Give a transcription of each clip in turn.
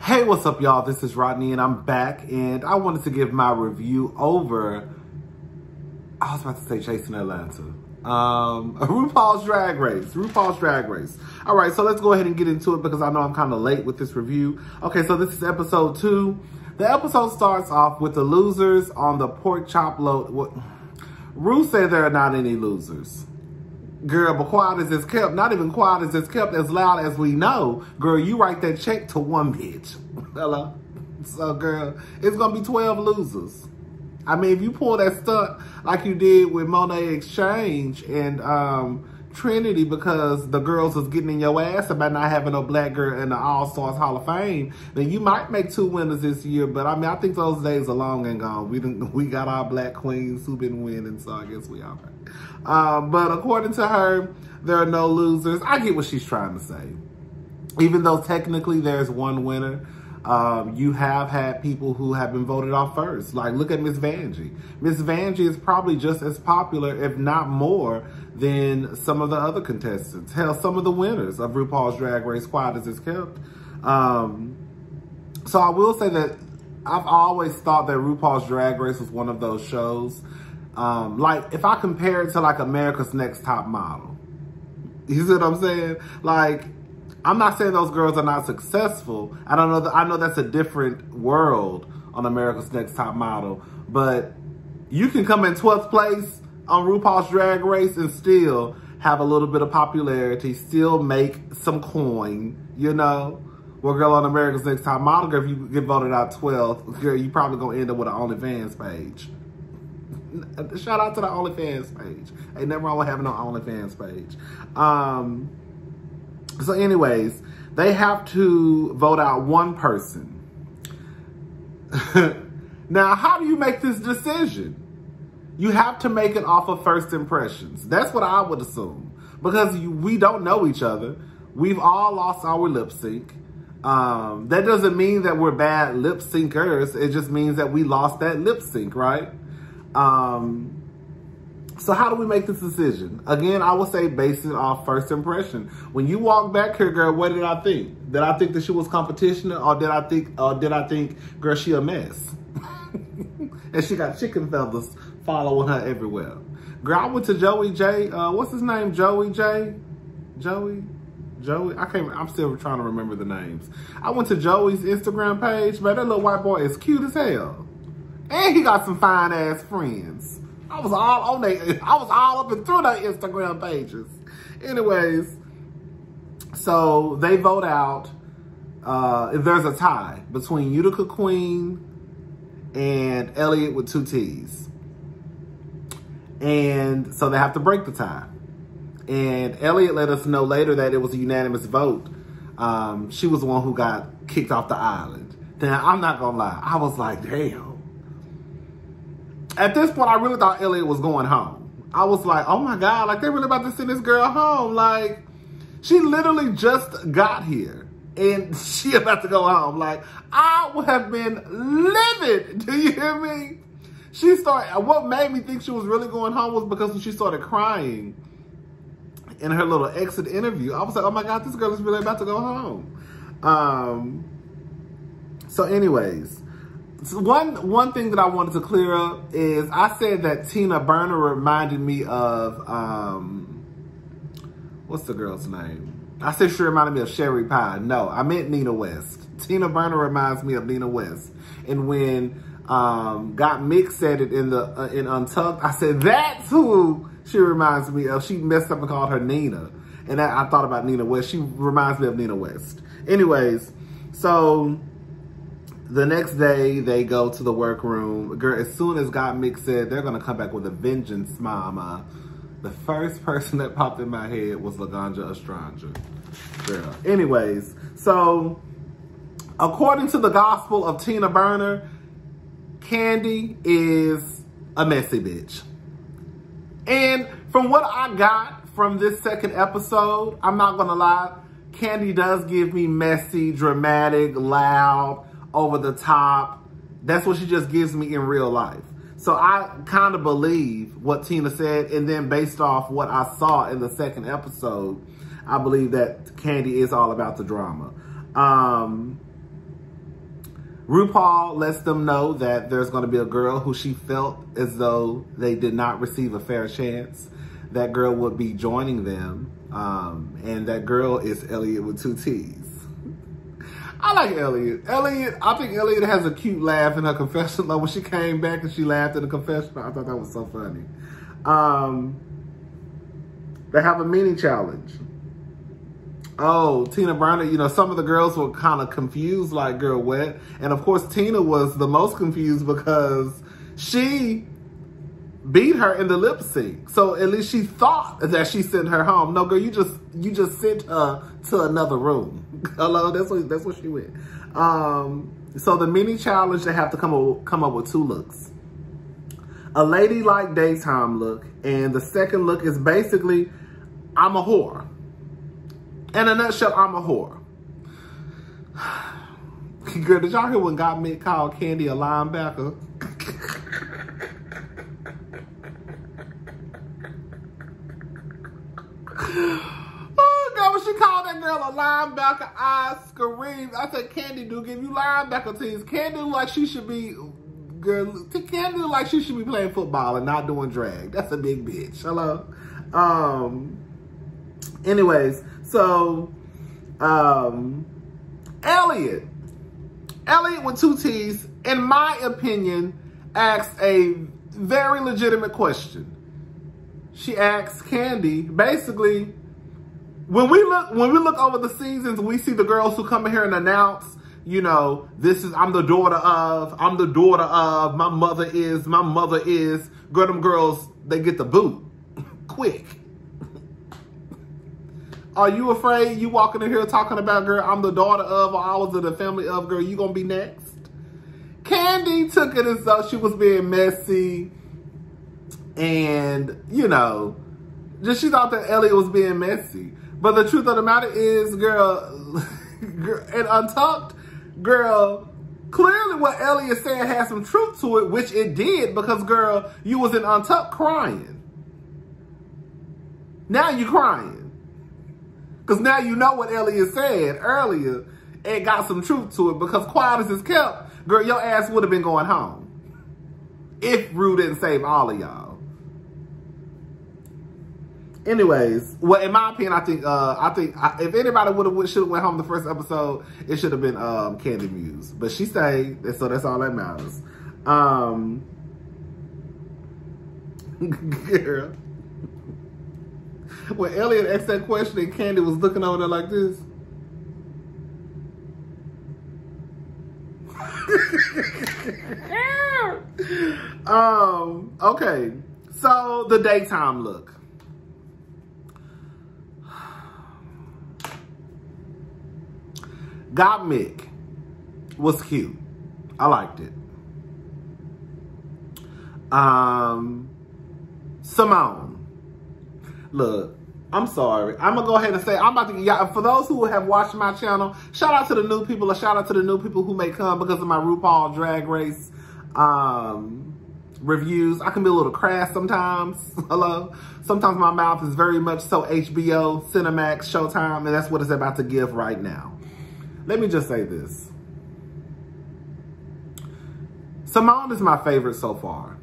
Hey, what's up, y'all? This is Rodney, and I'm back, and I wanted to give my review over, I was about to say Chasing Atlanta. RuPaul's Drag Race. All right, so let's go ahead and get into it because I know I'm kind of late with this review. Okay, so this is episode 2. The episode starts off with the losers on the pork chop load. Ru said there are not any losers. Girl, but quiet as it's kept, not even quiet as it's kept, as loud as we know. Girl, you write that check to one bitch. Hello? So, girl, it's going to be 12 losers. I mean, if you pull that stunt like you did with Monet Exchange and Trinity because the girls was getting in your ass about not having no black girl in the All-Stars Hall of Fame, then you might make 2 winners this year. But, I mean, I think those days are long and gone. We got our black queens who been winning, so I guess we all right. But according to her, there are no losers. I get what she's trying to say. Even though technically there's one winner, you have had people who have been voted off first. Like, look at Miss Vanjie. Miss Vanjie is probably just as popular, if not more, than some of the other contestants. Hell, some of the winners of RuPaul's Drag Race, quiet as it's kept. So I will say that I've always thought that RuPaul's Drag Race was one of those shows. Like, if I compare it to, like, America's Next Top Model. You see what I'm saying? Like, I'm not saying those girls are not successful. I know that's a different world on America's Next Top Model. But you can come in 12th place on RuPaul's Drag Race and still have a little bit of popularity, still make some coin, you know? Well, girl, on America's Next Top Model, girl, if you get voted out 12th, girl, you probably gonna end up with an OnlyFans page. Shout out to the OnlyFans page. Ain't nothing wrong with having an OnlyFans page. So anyways, they have to vote out one person. Now, how do you make this decision? You have to make it off of first impressions. That's what I would assume. Because we don't know each other. We've all lost our lip sync. That doesn't mean that we're bad lip syncers. It just means that we lost that lip sync, right? So how do we make this decision? Again, I would say base it off first impression. When you walk back here, girl, what did I think? Did I think that she was competition, or did I think, girl, she a mess? And she got chicken feathers following her everywhere. Girl, I went to Joey J. What's his name? Joey J. Joey. I'm still trying to remember the names. I went to Joey's Instagram page, man. That little white boy is cute as hell. And he got some fine ass friends. I was all up and through their Instagram pages. Anyways, so they vote out. If there's a tie between Utica Queen and Elliott with 2 T's. And so they have to break the tie. And Elliott let us know later that it was a unanimous vote. She was the one who got kicked off the island. Now, I'm not gonna lie. I was like, damn. At this point, I really thought Elliott was going home. I was like, oh my God, like, they really about to send this girl home. Like, she literally just got here and she about to go home. Like, I would have been livid. Do you hear me? What made me think she was really going home was because when she started crying in her little exit interview, I was like, oh my God, this girl is really about to go home. So anyways, so one thing that I wanted to clear up is I said that Tina Burner reminded me of, what's the girl's name? I said she reminded me of Sherry Pie. No, I meant Nina West. Tina Burner reminds me of Nina West. And when Got Mixed said it in Untucked, I said that's who she reminds me of. She messed up and called her Nina. And I thought about Nina West. She reminds me of Nina West. Anyways, so the next day, they go to the workroom. Girl, as soon as Got Mixed said, they're going to come back with a vengeance, mama. The first person that popped in my head was Laganja Estranja. Girl. Anyways, so according to the gospel of Tina Burner, Candy is a messy bitch. And from what I got from this second episode, I'm not going to lie, Candy does give me messy, dramatic, loud, over the top. That's what she just gives me in real life. So I kind of believe what Tina said, and then based off what I saw in the second episode, I believe that Candy is all about the drama. RuPaul lets them know that there's going to be a girl who she felt as though they did not receive a fair chance. That girl would be joining them. And that girl is Elliot with 2 T's. I like Elliot. I think Elliot has a cute laugh in her confessional. Like when she came back and she laughed in the confessional, I thought that was so funny. They have a mini challenge. Oh, Tina Burner, you know, some of the girls were kind of confused, like, girl, what? And of course, Tina was the most confused because she beat her in the lip sync. So at least she thought that she sent her home. No, girl, you just sent her to another room. Hello, that's what she went. So the mini challenge, they have to come up with 2 looks. A ladylike daytime look, and the second look is basically, I'm a whore. In a nutshell, I'm a whore. Girl, did y'all hear when Gottmik called Candy a linebacker? Oh, God, when she called that girl a linebacker, I screamed. I said, Candy do give you linebacker teams. Candy look like she should be, girl, Candy look like she should be playing football and not doing drag. That's a big bitch. Hello? Anyways, so, Elliot with 2 T's, in my opinion, asked a very legitimate question. She asked Candy, basically, when we look over the seasons, we see the girls who come in here and announce, you know, I'm the daughter of, my mother is, girl, them girls, they get the boot, quick. Are you afraid you walking in here talking about, girl, I'm the daughter of, or I was of the family of, girl, you gonna be next? Candy took it as though she was being messy and, you know, just she thought that Elliot was being messy. But the truth of the matter is, girl, and Untucked, girl, clearly what Elliot said had some truth to it, which it did, because, girl, you was in Untucked crying. Now you crying. Because now you know what Elliot said earlier and got some truth to it, because quiet as it's kept, girl, your ass would have been going home if Rue didn't save all of y'all. Anyways, well, in my opinion, I think if anybody should have went home the first episode, it should have been Candy Muse. But she stayed, so that's all that matters. Girl. When Elliot asked that question and Candy was looking over there like this. Okay. So the daytime look. Gottmik was cute. I liked it. Simone. Look, I'm sorry. I'm going to go ahead and say, I'm about to, yeah, for those who have watched my channel, shout out to the new people, or shout out to the new people who may come because of my RuPaul Drag Race reviews. I can be a little crass sometimes. Hello? Sometimes my mouth is very much so HBO, Cinemax, Showtime, and that's what it's about to give right now. Let me just say this. Simone is my favorite so far.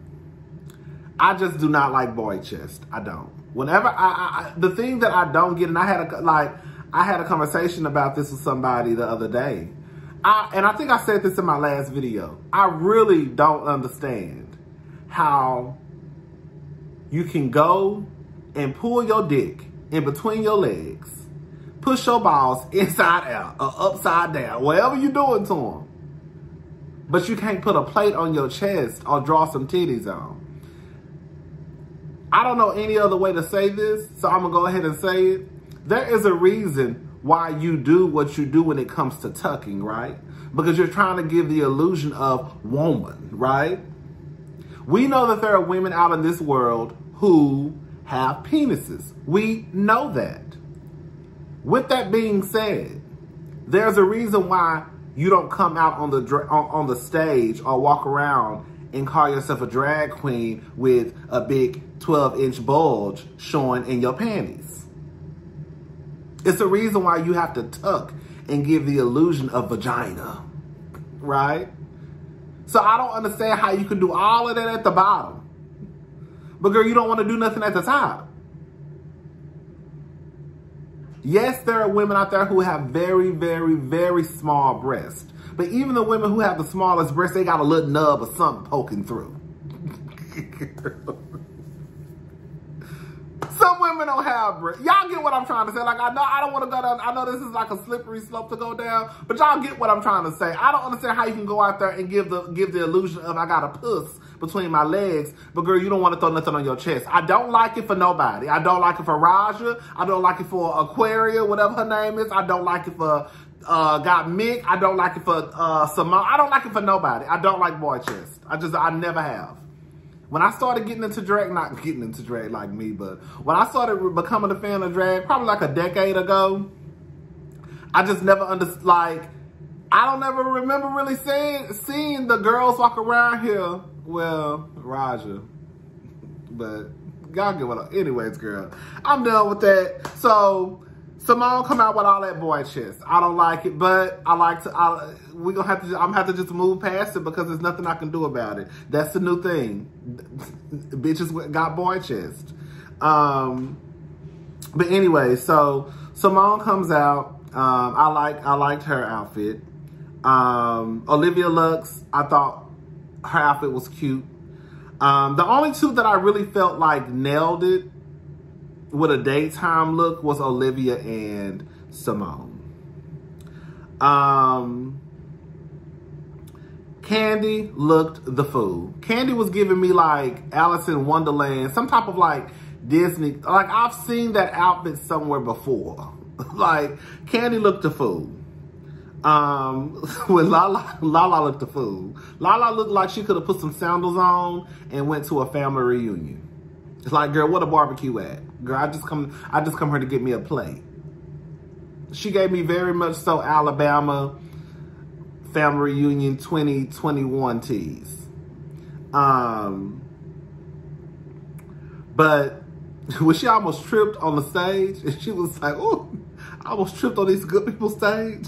I just do not like boy chest. I don't. Whenever the thing that I don't get, and I had a conversation about this with somebody the other day. And I think I said this in my last video. I really don't understand how you can go and pull your dick in between your legs, push your balls inside out or upside down, whatever you're doing to them, but you can't put a plate on your chest or draw some titties on. I don't know any other way to say this, so I'm going to go ahead and say it. There is a reason why you do what you do when it comes to tucking, right? Because you're trying to give the illusion of woman, right? We know that there are women out in this world who have penises. We know that. With that being said, there's a reason why you don't come out on the stage or walk around and call yourself a drag queen with a big 12-inch bulge showing in your panties. It's the reason why you have to tuck and give the illusion of vagina. right? So I don't understand how you can do all of that at the bottom. But girl, you don't want to do nothing at the top. Yes, there are women out there who have very, very, very small breasts. But even the women who have the smallest breasts, they got a little nub or something poking through. Some women don't have breasts. Y'all get what I'm trying to say. Like, I know I don't want to go down. I know this is like a slippery slope to go down, but y'all get what I'm trying to say. I don't understand how you can go out there and give the illusion of I got a puss between my legs, but girl, you don't want to throw nothing on your chest. I don't like it for nobody. I don't like it for Raja. I don't like it for Aquaria, whatever her name is. I don't like it for Got Mick. I don't like it for Simone. I don't like it for nobody. I don't like boy chest. I never have. When I started getting into drag, not getting into drag like me, but when I started becoming a fan of drag, probably like a decade ago, I just never understood, like, I don't ever remember really seeing the girls walk around here. Well, Raja, but y'all get what I, anyways, girl, I'm done with that. So Simone come out with all that boy chest. I don't like it, but I'm gonna have to just move past it because there's nothing I can do about it. That's the new thing. Bitches got boy chest. But anyway, so Simone comes out. I liked her outfit. Olivia Lux, I thought her outfit was cute. The only two that I really felt like nailed it with a daytime look was Olivia and Simone. Candy looked the fool. Candy was giving me like Alice in Wonderland, some type of like Disney. Like I've seen that outfit somewhere before. Like Candy looked the fool. When Lala looked the fool. Lala looked like she could have put some sandals on and went to a family reunion. It's like, girl, what a barbecue at? Girl, I just come here to get me a plate. She gave me very much so Alabama family reunion 2021 tease. But when she almost tripped on the stage, and she was like, "Oh, I almost tripped on these good people stage."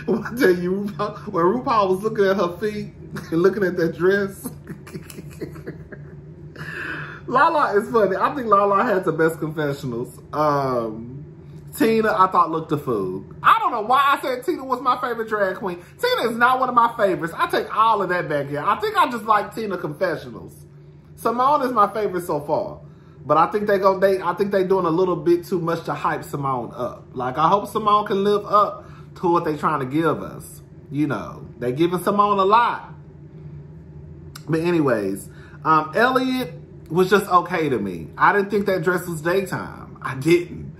When I tell you, when RuPaul was looking at her feet and looking at that dress. Lala is funny. I think Lala had the best confessionals. Tina, I thought looked a fool. I don't know why I said Tina was my favorite drag queen. Tina is not one of my favorites. I take all of that back here. I think I just like Tina confessionals. Simone is my favorite so far. But I think they doing a little bit too much to hype Simone up. Like, I hope Simone can live up to what they trying to give us. You know, they giving Simone a lot. But anyways, Elliot was just okay to me. I didn't think that dress was daytime. I didn't.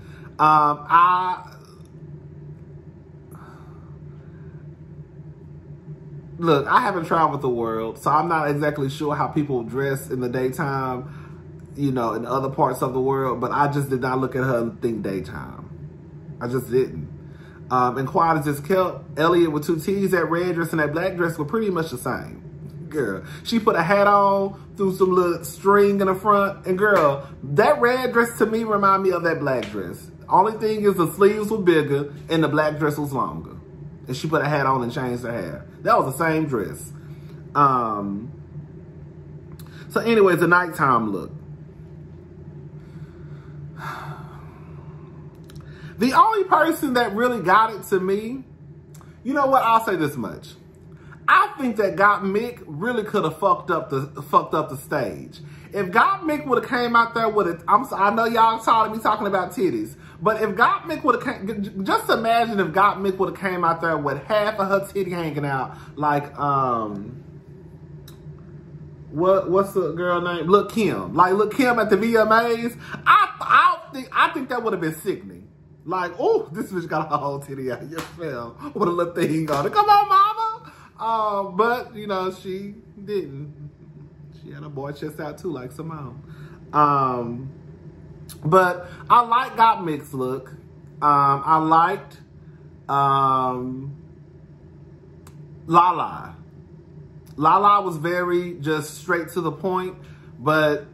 Look, I haven't traveled the world, so I'm not exactly sure how people dress in the daytime, you know, in other parts of the world, but I just did not look at her and think daytime. I just didn't. And quiet as just kept, Elliot with two T's, that red dress and that black dress were pretty much the same. Girl, she put a hat on, threw some little string in the front, and girl, that red dress to me reminded me of that black dress. Only thing is the sleeves were bigger and the black dress was longer. And she put a hat on and changed her hair. That was the same dress. So anyways, the nighttime look. The only person that really got it to me, you know what, I'll say this much. I think that Got Mick really could have fucked up the stage. If Got Mick would have came out there with it, I know y'all tired of me talking about titties, but if Got Mick would have, just imagine if Got Mick would have came out there with half of her titty hanging out, like what's the girl name? Lil' Kim, like Lil' Kim at the VMAs. I think that would have been sickening. Like, oh, this bitch got a whole titty out. You fell with a little thing on it. Come on, mama. But, you know, she didn't. She had a boy chest out too, like Simone. But I like Got Mick's look. I liked Lala. Lala was very just straight to the point, but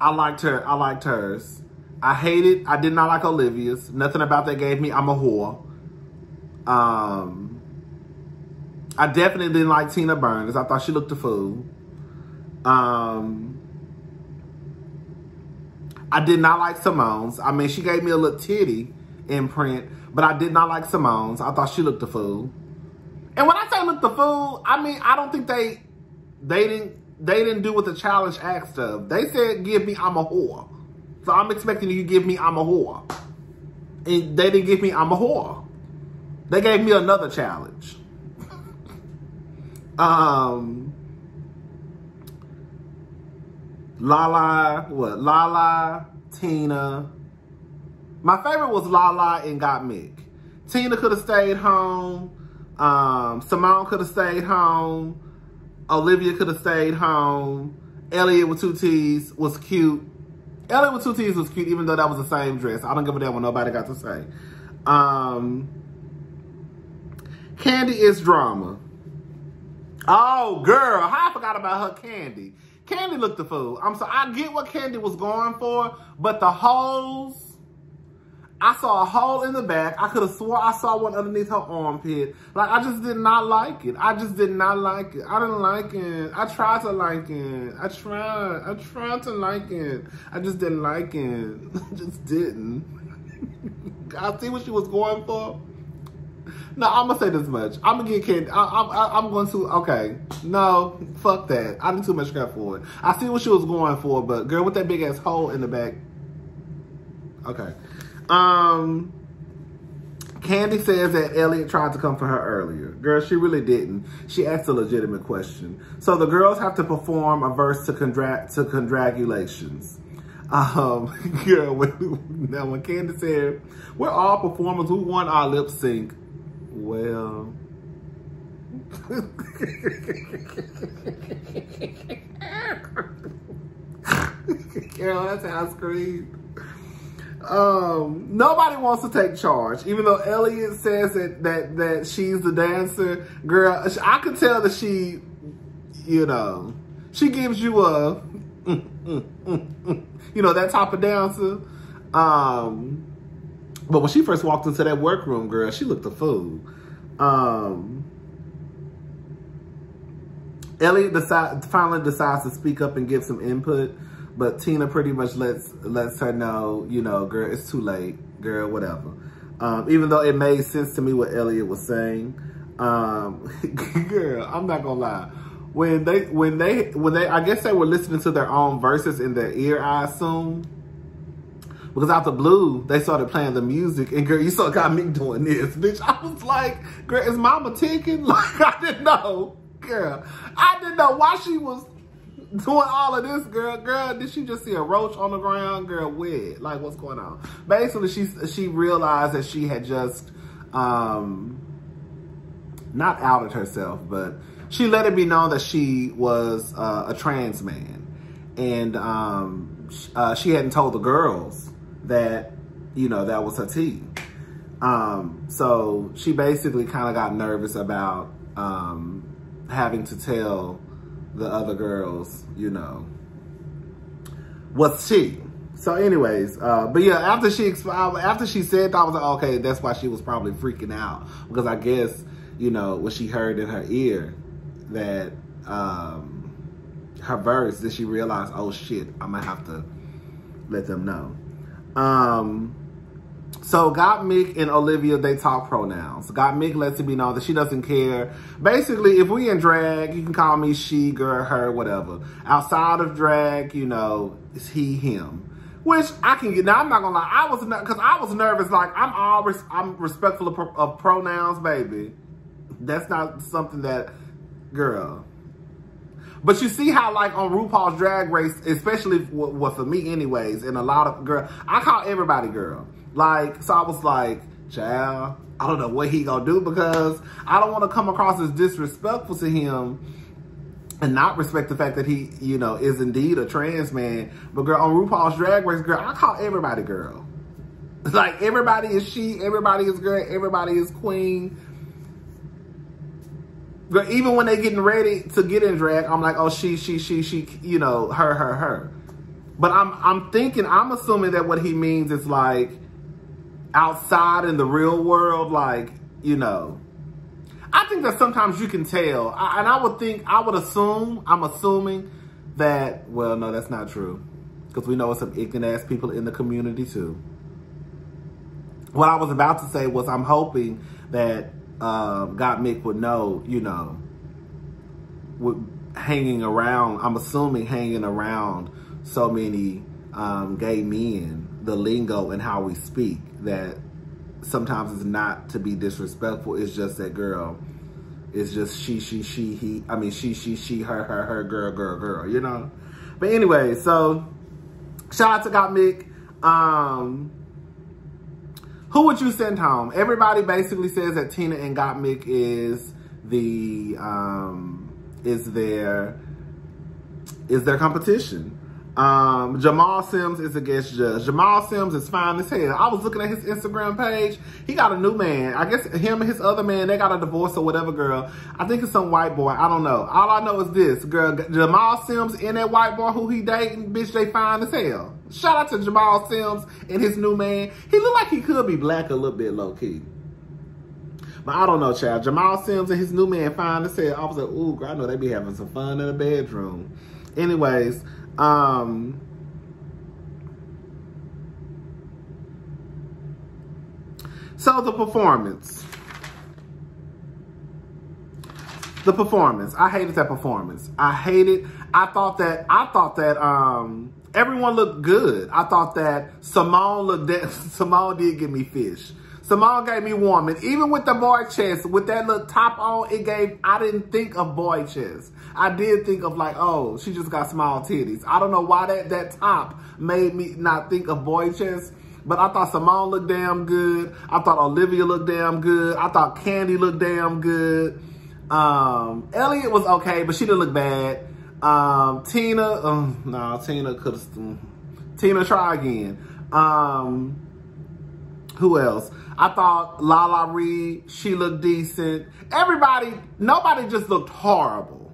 I liked her. I liked hers. I did not like Olivia's. Nothing about that gave me, I'm a whore. I definitely didn't like Tina Burner. I thought she looked a fool. I did not like Simone's. I mean, she gave me a little titty imprint, but I did not like Simone's. I thought she looked a fool. And when I say looked a fool, I mean, I don't think they didn't do what the challenge asked of. They said, give me, I'm a whore. So I'm expecting you to give me, I'm a whore. And they didn't give me, I'm a whore. They gave me another challenge. Lala, Tina. My favorite was Lala and Gottmik. Tina could have stayed home. Simone could have stayed home. Olivia could have stayed home. Elliot with 2 T's was cute. Elliot with 2 T's was cute, even though that was the same dress. I don't give a damn what nobody got to say. Candy is drama. Oh, girl, how I forgot about her, Candy. Candy looked the fool. I get what Candy was going for, but the holes, I saw a hole in the back. I could have swore I saw one underneath her armpit. Like, I just did not like it. I just did not like it. I didn't like it. I tried to like it. I tried to like it. I just didn't like it. I just didn't. I see what she was going for. No, I'm going to say this much. I'm going to get Candy. I'm going to, okay. No, fuck that. I did too much crap for it. I see what she was going for, but girl, with that big ass hole in the back. Okay. Candy says that Elliot tried to come for her earlier. Girl, she really didn't. She asked a legitimate question. So the girls have to perform a verse to congratulations. Girl, when Candy said, we're all performers who won our lip sync. Well, girl, that's how I screamed. Nobody wants to take charge, even though Elliot says that she's the dancer. Girl, I could tell that she, you know, she gives you a, you know, that type of dancer. But when she first walked into that workroom, girl, she looked a fool. Elliot finally decides to speak up and give some input, but Tina pretty much lets her know, you know, girl, it's too late, girl, whatever. Even though it made sense to me what Elliot was saying. Girl, I'm not gonna lie. When they, I guess they were listening to their own verses in their ear, I assume. Because out the blue, they started playing the music, and girl, you saw Gottmik doing this, bitch. I was like, girl, is mama ticking? Like, I didn't know, girl. I didn't know why she was doing all of this, girl. Girl, did she just see a roach on the ground? Girl, weird. Like, what's going on? Basically, she realized that she had just, not outed herself, but she let it be known that she was a trans man. And she hadn't told the girls that, you know, that was her tea. So she basically kind of got nervous about having to tell the other girls, you know, what's she. So anyways, but yeah, after she said that, I was like, okay, that's why she was probably freaking out. Because I guess, you know, what she heard in her ear that her verse, that she realized, oh shit, I'm gonna have to let them know. So Gottmik and Olivia, they talk pronouns. Gottmik lets it be known that she doesn't care. Basically, if we in drag, you can call me she, girl, her, whatever. Outside of drag, you know, it's he, him. Which I can get. Now, I'm not gonna lie. Because I was nervous. Like, I'm respectful of pronouns, baby. That's not something that, girl. But you see how, like, on RuPaul's Drag Race, especially for me anyways, and a lot of, girl, I call everybody girl. Like, so I was like, child, I don't know what he gonna do, because I don't want to come across as disrespectful to him and not respect the fact that he, you know, is indeed a trans man. But girl, on RuPaul's Drag Race, girl, I call everybody girl. Like, everybody is she, everybody is girl, everybody is queen. Girl, even when they getting ready to get in drag, I'm like, oh, she, you know, her. But I'm assuming that what he means is like outside in the real world, like, you know. I I think that sometimes you can tell. I'm assuming that, well, no, that's not true. Because we know some ignorant ass people in the community too. What I was about to say was I'm hoping that Gottmik would know, you know, hanging around so many gay men, the lingo and how we speak, that sometimes it's not to be disrespectful. It's just that, girl, it's just she, he. I mean, she, her, girl, you know? But anyway, so shout out to Gottmik. Who would you send home? Everybody basically says that Tina and Gottmik is their competition. Jamal Sims is a guest judge. Jamal Sims is fine as hell. I was looking at his Instagram page. He got a new man. I guess him and his other man, they got a divorce or whatever, girl. I think it's some white boy. I don't know. All I know is this, girl. Jamal Sims and that white boy who he dating, bitch, they fine as hell. Shout out to Jamal Sims and his new man. He look like he could be black a little bit low-key. But I don't know, child. Jamal Sims and his new man fine as hell. I was like, ooh, girl, I know they be having some fun in the bedroom. Anyways, so the performance. I hated that performance. I thought that everyone looked good. I thought that Simone did give me fish. Simone gave me warm. And even with the boy chest, with that little top on, I didn't think of boy chest. I did think of like, oh, she just got small titties. I don't know why that top made me not think of boy chest. But I thought Simone looked damn good. I thought Olivia looked damn good. I thought Candy looked damn good. Elliot was okay, but she didn't look bad. Tina, Tina could have, Tina, try again. Who else? I thought Lala Reed, she looked decent. Nobody just looked horrible,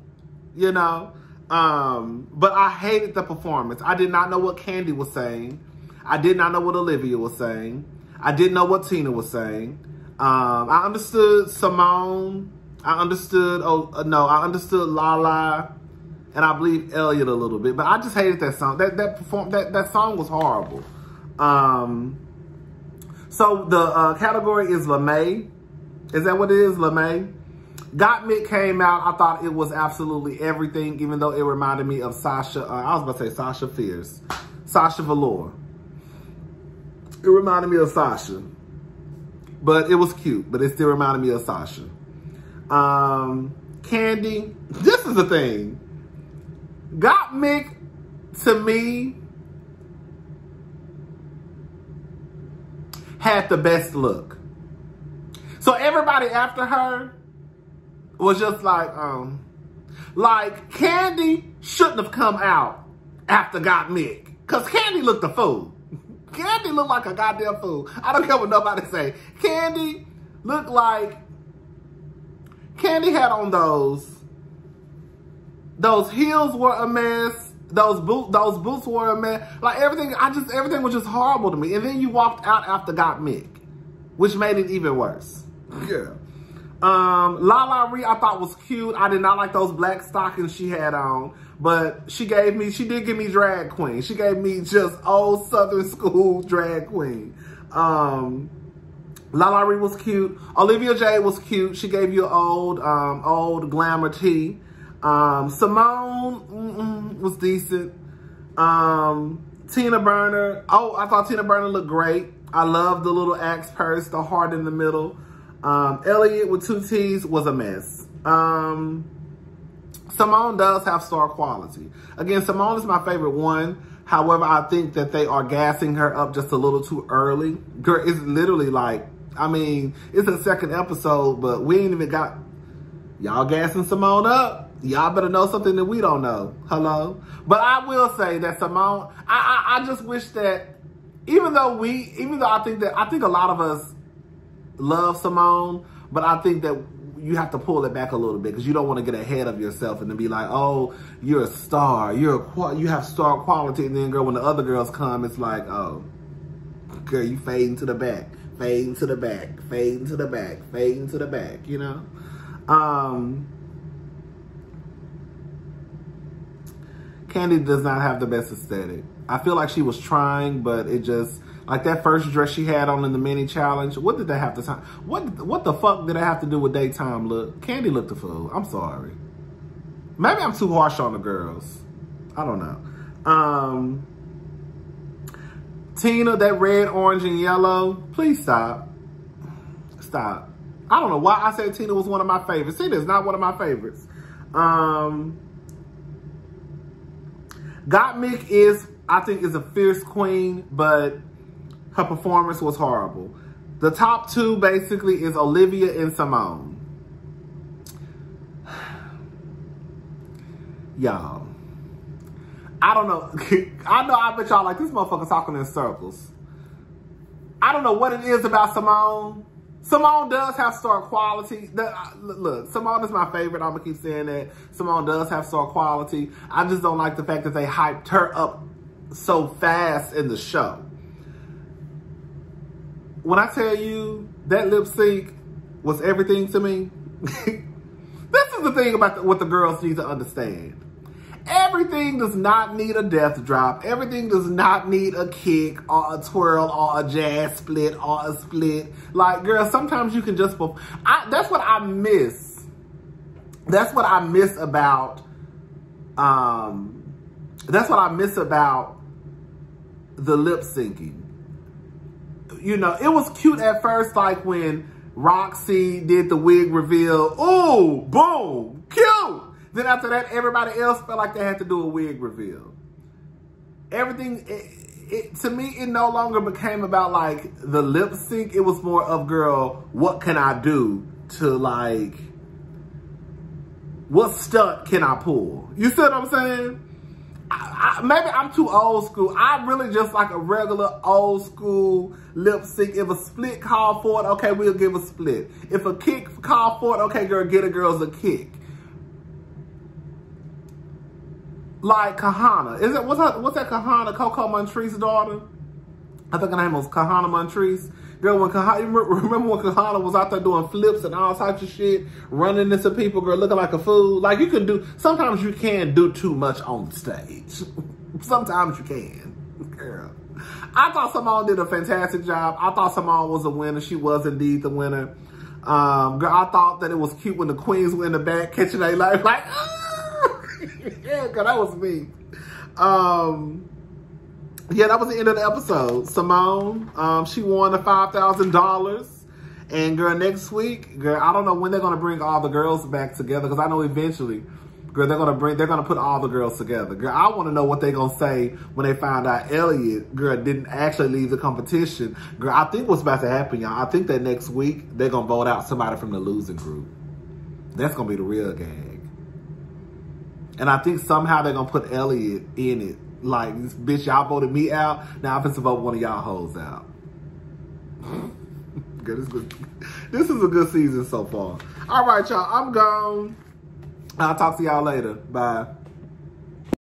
you know? But I hated the performance. I did not know what Candy was saying. I did not know what Olivia was saying. I didn't know what Tina was saying. I understood Simone. I understood Lala, and I believe Elliot a little bit. But I just hated that song. That song was horrible. So the category is LeMay. Is that what it is? LeMay. Gottmik came out. I thought it was absolutely everything, even though it reminded me of Sasha. I was about to say Sasha Fierce. Sasha Velour. It reminded me of Sasha. But it was cute. But it still reminded me of Sasha. Candy. This is the thing. Gottmik, to me, had the best look. So everybody after her was just like Candy shouldn't have come out after Gottmik. Because Candy looked a fool. Candy looked like a goddamn fool. I don't care what nobody say. Candy looked like, Candy had on those heels were a mess. Those boots were a mess. Like everything was just horrible to me. And then you walked out after Gottmik, which made it even worse. Yeah. Lala Ree I thought was cute. I did not like those black stockings she had on, but she did give me drag queen. She gave me just old Southern school drag queen. Lala Ree was cute. Olivia Jade was cute. She gave you old glamour tea. Simone was decent. Tina Burner. Oh, I thought Tina Burner looked great. I love the little axe purse, the heart in the middle. Elliot with 2 T's was a mess. Simone does have star quality. Again, Simone is my favorite one. However, I think that they are gassing her up just a little too early. Girl, it's literally like, I mean, it's a second episode, but we ain't even got, y'all gassing Simone up. Y'all better know something that we don't know. Hello? But I will say that Simone, I just wish that, even though I think a lot of us love Simone, but I think that you have to pull it back a little bit because you don't want to get ahead of yourself and then be like, oh, you're a star, you have star quality, and then girl, when the other girls come, it's like, oh, girl, you fading to the back, fading to the back, fading to the back, fading to the back, you know? Candy does not have the best aesthetic. I feel like she was trying, but it just, like that first dress she had on in the mini challenge, what did that have to time? What the fuck did it have to do with daytime look? Candy looked a fool. I'm sorry. Maybe I'm too harsh on the girls. I don't know. Tina, that red, orange, and yellow, please stop. Stop. I don't know why I said Tina was one of my favorites. Tina is not one of my favorites. Gottmik is, I think, is a fierce queen, but her performance was horrible. The top two basically is Olivia and Simone. Y'all, I don't know. I bet y'all like this motherfucker talking in circles. I don't know what it is about Simone. Simone does have star quality. Look, Simone is my favorite. I'm going to keep saying that. Simone does have star quality. I just don't like the fact that they hyped her up so fast in the show. When I tell you that lip sync was everything to me, this is the thing about what the girls need to understand. Everything does not need a death drop. Everything does not need a kick or a twirl or a jazz split or a split. Like, girl, sometimes you can just... that's what I miss. That's what I miss about... that's what I miss about the lip syncing. You know, it was cute at first, like when Roxy did the wig reveal. Ooh, boom, cute. Then after that, everybody else felt like they had to do a wig reveal. Everything, to me, it no longer became about like the lip sync. It was more of, girl, what can I do to like, what stunt can I pull? You see what I'm saying? Maybe I'm too old school. I really just like a regular old school lip sync. If a split called for it, okay, we'll give a split. If a kick called for it, okay, girl, get a girl's a kick. Like Kahana. What's that Kahana? Coco Montrese's daughter? I think her name was Kahana Montrese. Girl, when Kahana, remember when Kahana was out there doing flips and all types of shit, running into people, girl, looking like a fool? Like, you can do, sometimes you can do too much on the stage. Sometimes you can. Girl. I thought Simone did a fantastic job. I thought Simone was a winner. She was indeed the winner. Girl, I thought that it was cute when the queens were in the back catching their life like, yeah, girl, that was me. Yeah, that was the end of the episode. Simone, she won the $5,000. And girl, next week, girl, I don't know when they're gonna bring all the girls back together, because I know eventually, girl, they're gonna put all the girls together. Girl, I want to know what they're gonna say when they find out Elliot, girl, didn't actually leave the competition. Girl, I think what's about to happen, y'all, I think that next week they're gonna vote out somebody from the losing group. That's gonna be the real gag. And I think somehow they're gonna put Elliot in it. Like, this bitch, y'all voted me out. Now I'm finna vote one of y'all hoes out. Good. This is a good season so far. All right, y'all. I'm gone. I'll talk to y'all later. Bye.